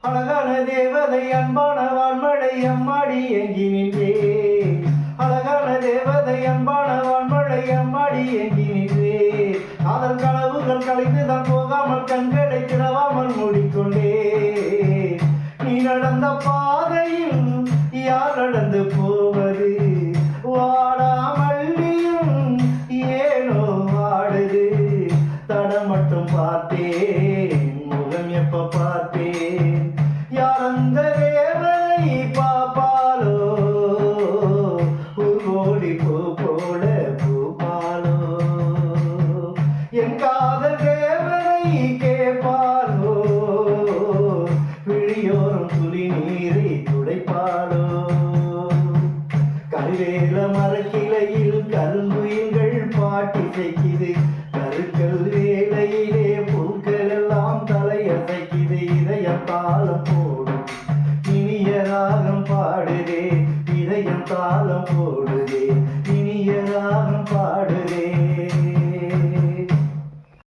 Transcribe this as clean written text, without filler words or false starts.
அழகான தேவதை அன்பான வான்மழை அம்மாடி எங்கி நின்றே. அழகான தேவதை அன்பான வான்மழை அம்மாடி எங்கி நின்றே. காதல் கனவுகள் கலைந்துதான் போகாமல் கண்களை திறவாமல் மூடிக்கொண்டே. நீ நடந்த பாதையில் யார் நடந்து போவது? வாடாமல்லியும் ஏனோ வாடுது. தடம் மட்டும் பார்த்தேன், முகம் எப்ப பார்த்தேன். யார் அந்த தேவதை பாப்பாலோ? கோடி பூ போல பூப்பாலோ? என் காதல் தேவதை கேட்பாலோ? விழியோரம் துளி நீரை துடைப்பாலோ? கருவேல மரக்கிளையில் கருங்குயில்கள் பாட்டி செய்கிறது. கருக்கள் வேலையிலே பூக்கள் எல்லாம் தலையசைக்குது. இதயம் தாளம் போடும், இனிய ராகம் பாடுதே. இதயம் தாளம் போடுதே, இனிய ராகம்